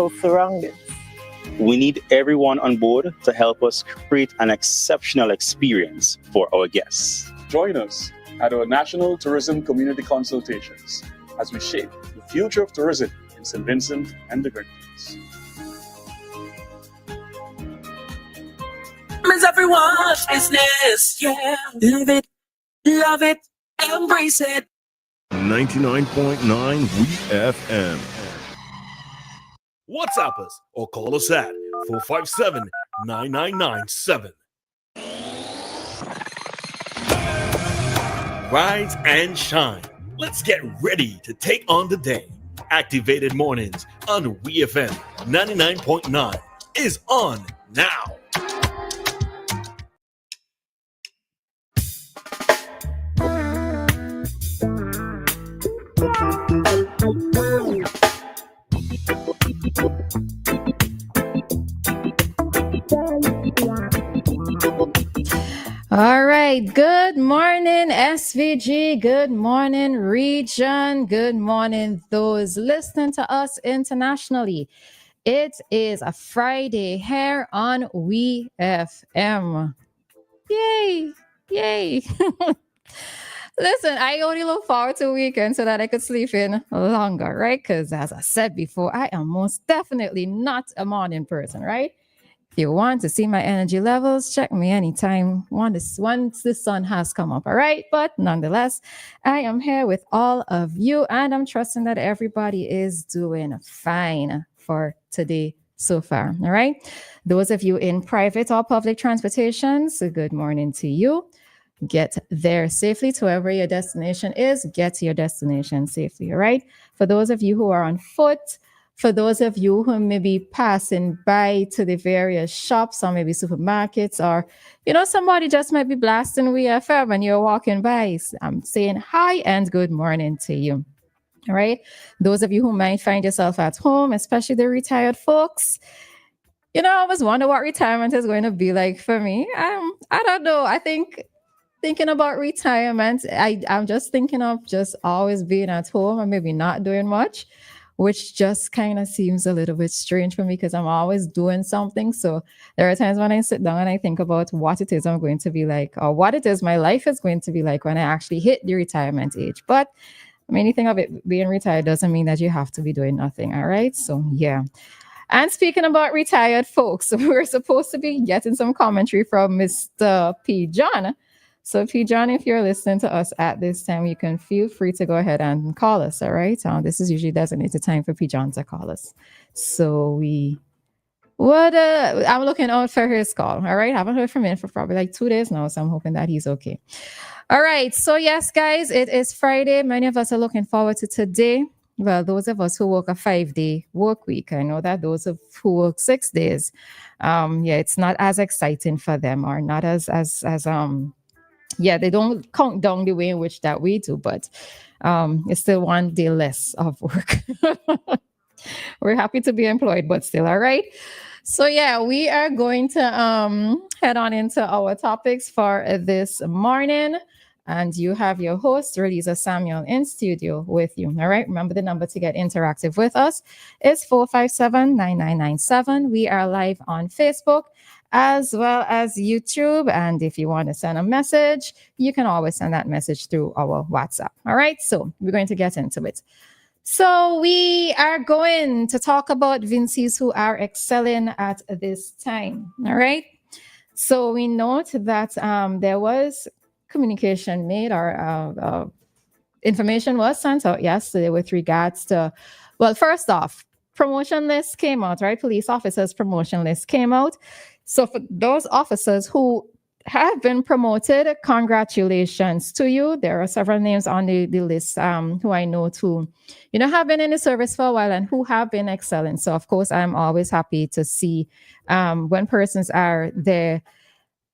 surroundings. We need everyone on board to help us create an exceptional experience for our guests. Join us at our National Tourism Community Consultations as we shape the future of tourism in St. Vincent and the Grenadines. It's everyone's business, yeah. Love it, embrace it. 99.9 WEFM. WhatsApp us or call us at 457-9997. Rise and shine. Let's get ready to take on the day. Activated Mornings on WEFM 99.9 is on now. All right. Good morning, SVG. Good morning, region. Good morning, those listening to us internationally. It is a Friday here on WEFM. Yay. Yay. Listen, I only look forward to a weekend so that I could sleep in longer, right? Because as I said before, I am most definitely not a morning person, right? If you want to see my energy levels, check me anytime once the sun has come up, all right? But nonetheless, I am here with all of you, and I'm trusting that everybody is doing fine for today so far, all right? Those of you in private or public transportation, so good morning to you. Get there safely to wherever your destination is. Get to your destination safely, all right? For those of you who are on foot, for those of you who may be passing by to the various shops or maybe supermarkets, or, you know, somebody just might be blasting WEFM and you're walking by, I'm saying hi and good morning to you. All right. Those of you who might find yourself at home, especially the retired folks, you know, I always wonder what retirement is going to be like for me. I don't know. I think thinking about retirement, I'm just thinking of just always being at home and maybe not doing much, which just kind of seems a little bit strange for me because I'm always doing something. So there are times when I sit down and I think about what it is I'm going to be like, or what it is my life is going to be like when I actually hit the retirement age. But I mean, anything of it being retired doesn't mean that you have to be doing nothing. All right. So yeah. And speaking about retired folks, we're supposed to be getting some commentary from Mr. PeeJohn. So PeeJohn, if you're listening to us at this time, you can feel free to go ahead and call us, all right? This is usually designated time for PeeJohn to call us. So I'm looking out for his call, all right? Haven't heard from him for probably like 2 days now, so I'm hoping that he's okay. All right, so yes, guys, it is Friday. Many of us are looking forward to today. Well, those of us who work a 5-day work week, I know that those who work 6 days, it's not as exciting for them, or not as they don't count down the way in which that we do, but it's still 1 day less of work. We're happy to be employed, but still, all right. So yeah, we are going to head on into our topics for this morning. And you have your host, Roleza Samuel, in studio with you. All right. Remember, the number to get interactive with us is 457-9997. We are live on Facebook as well as YouTube. And if you want to send a message, you can always send that message through our WhatsApp. All right. So we're going to get into it. So we are going to talk about Vincies who are excelling at this time. All right. So we note that there was communication made, or information was sent out yesterday with regards to, well, first off, promotion list came out, right? Police officers' promotion list came out. So for those officers who have been promoted, congratulations to you. There are several names on the list who I know too, have been in the service for a while and who have been excelling. So of course, I'm always happy to see when persons are there,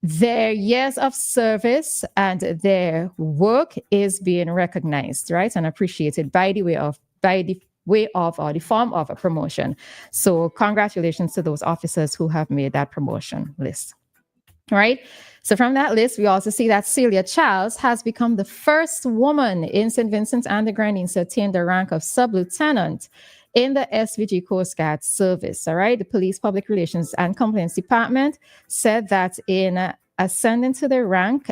their years of service and their work is being recognized, right, and appreciated by the form of a promotion. So congratulations to those officers who have made that promotion list. All right. So from that list, we also see that Celia Charles has become the first woman in St. Vincent and the Grenadines to attain the rank of sub-lieutenant in the SVG Coast Guard service. All right. The Police Public Relations and Complaints Department said that in ascending to the rank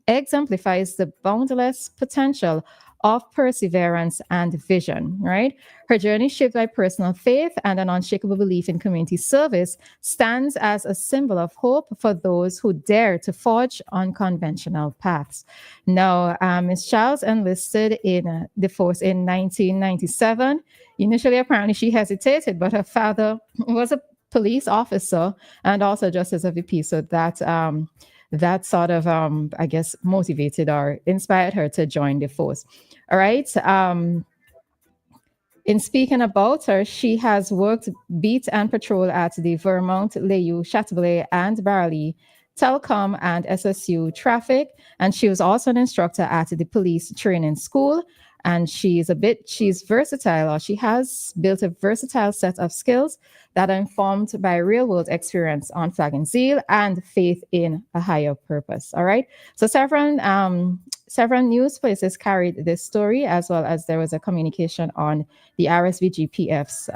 exemplifies the boundless potential of perseverance and vision, right? Her journey, shaped by personal faith and an unshakable belief in community service, stands as a symbol of hope for those who dare to forge unconventional paths. Now, Ms. Charles enlisted in the force in 1997. Initially, apparently, she hesitated, but her father was a police officer and also justice of the peace. So that sort of, I guess, motivated or inspired her to join the force. All right. In speaking about her, she has worked beat and patrol at the Vermont, Layou, Chateaublay, and Barley, Telcom, and SSU traffic. And she was also an instructor at the police training school. And she's versatile, or she has built a versatile set of skills that are informed by real world experience on flag and zeal and faith in a higher purpose. All right. So several news places carried this story, as well as there was a communication on the RSVGPF's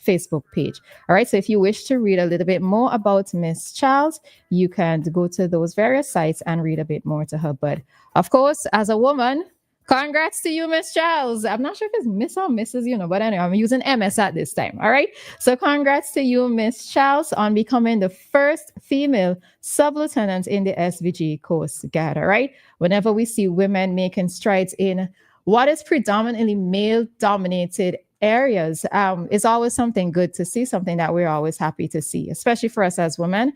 Facebook page. All right. So if you wish to read a little bit more about Miss Charles, you can go to those various sites and read a bit more to her. But of course, as a woman, congrats to you, Miss Charles. I'm not sure if it's Miss or Mrs., but anyway, I'm using MS at this time. All right. So congrats to you, Miss Charles, on becoming the first female sub-lieutenant in the SVG Coast Guard. All right. Whenever we see women making strides in what is predominantly male-dominated areas, it's always something good to see, something that we're always happy to see, especially for us as women.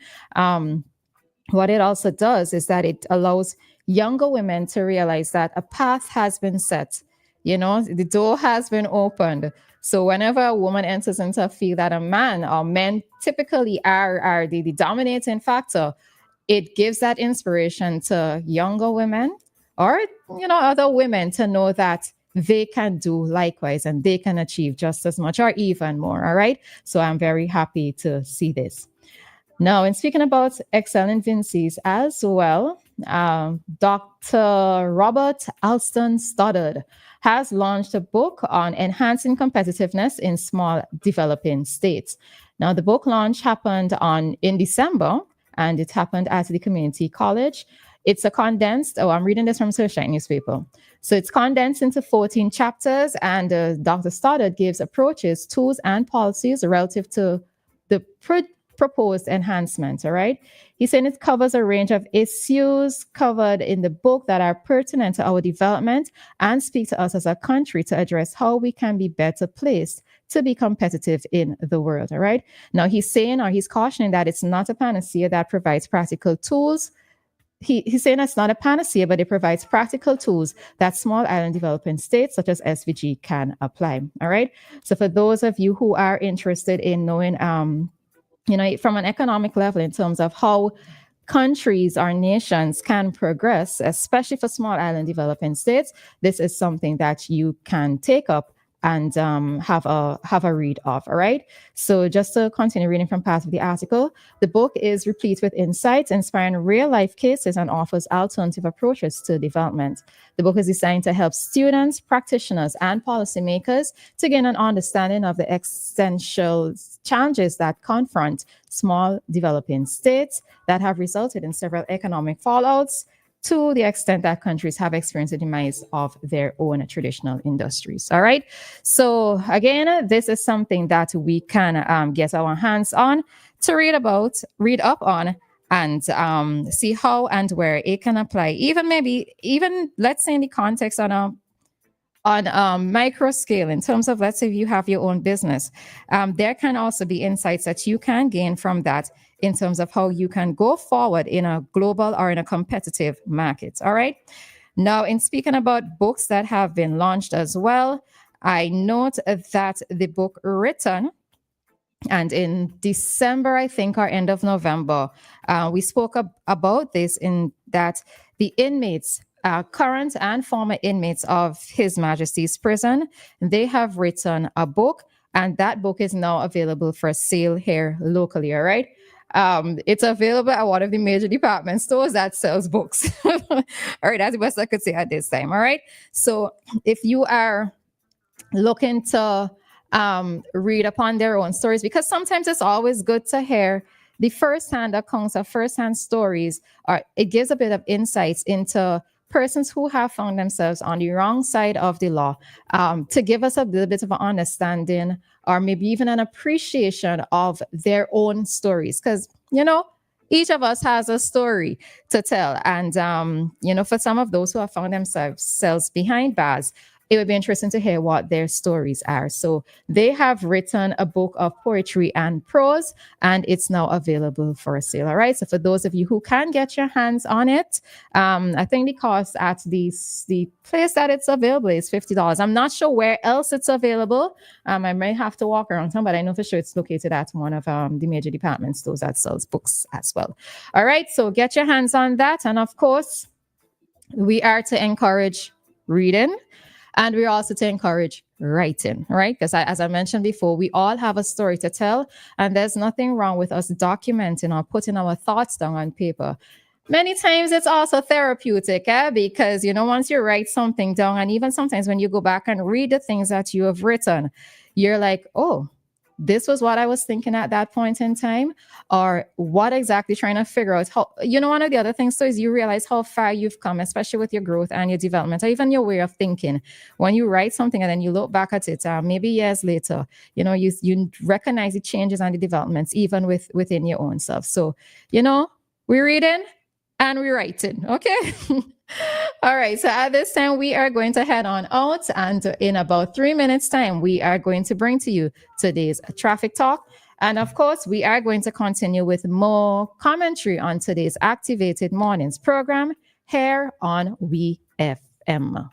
What it also does is that it allows younger women to realize that a path has been set, the door has been opened. So whenever a woman enters into a field that a man or men typically are the dominating factor, it gives that inspiration to younger women or, other women to know that they can do likewise and they can achieve just as much or even more. All right. So I'm very happy to see this. Now, in speaking about excelling Vincies as well, Dr. Robert Alston Stoddard has launched a book on enhancing competitiveness in small developing states. Now, the book launch happened in December, and it happened at the community college. It's a condensed, I'm reading this from Searchlight newspaper. So it's condensed into 14 chapters, and Dr. Stoddard gives approaches, tools, and policies relative to the proposed enhancements. All right. He's saying it covers a range of issues covered in the book that are pertinent to our development and speak to us as a country to address how we can be better placed to be competitive in the world. All right. Now he's cautioning that it's not a panacea that provides practical tools. He's saying it's not a panacea, but it provides practical tools that small island developing states such as SVG can apply. All right. So for those of you who are interested in knowing, from an economic level in terms of how countries or nations can progress, especially for small island developing states, this is something that you can take up and have a read of. All right. So just to continue reading from part of the article, the book is replete with insights, inspiring real life cases, and offers alternative approaches to development. The book is designed to help students, practitioners, and policymakers to gain an understanding of the essential challenges that confront small developing states that have resulted in several economic fallouts, to the extent that countries have experienced the demise of their own traditional industries. All right. So again, this is something that we can get our hands on to read up on, and see how and where it can apply. Even let's say in the context on a micro scale, in terms of, let's say you have your own business, there can also be insights that you can gain from that in terms of how you can go forward in a global or in a competitive market. All right. Now, in speaking about books that have been launched as well, I note that the book Written, and in December, I think, or end of November, we spoke about this, in that the inmates, current and former inmates of His Majesty's prison, they have written a book, and that book is now available for sale here locally. All right. It's available at one of the major department stores that sells books. All right. That's the best I could say at this time. All right. So if you are looking to read upon their own stories, because sometimes it's always good to hear the first-hand accounts of first-hand stories, or it gives a bit of insights into persons who have found themselves on the wrong side of the law, to give us a little bit of an understanding or maybe even an appreciation of their own stories. Because, each of us has a story to tell. And, for some of those who have found themselves behind bars, it would be interesting to hear what their stories are. So they have written a book of poetry and prose, and it's now available for sale. All right. So for those of you who can get your hands on it, I think the cost at the place that it's available is $50. I'm not sure where else it's available. I might have to walk around some, but I know for sure it's located at one of the major department stores that sells books as well. All right. So get your hands on that. And of course, we are to encourage reading. And we're also to encourage writing, right? Because as I mentioned before, we all have a story to tell, and there's nothing wrong with us documenting or putting our thoughts down on paper. Many times it's also therapeutic, because, once you write something down, and even sometimes when you go back and read the things that you have written, you're like, oh, this was what I was thinking at that point in time, or what exactly trying to figure out how, one of the other things too is you realize how far you've come, especially with your growth and your development, or even your way of thinking. When you write something and then you look back at it, maybe years later, you recognize the changes and the developments even within your own self. So, we're reading and we're writing. Okay. All right. So at this time, we are going to head on out. And in about 3 minutes time, we are going to bring to you today's traffic talk. And of course, we are going to continue with more commentary on today's Activated Mornings program here on WEFM.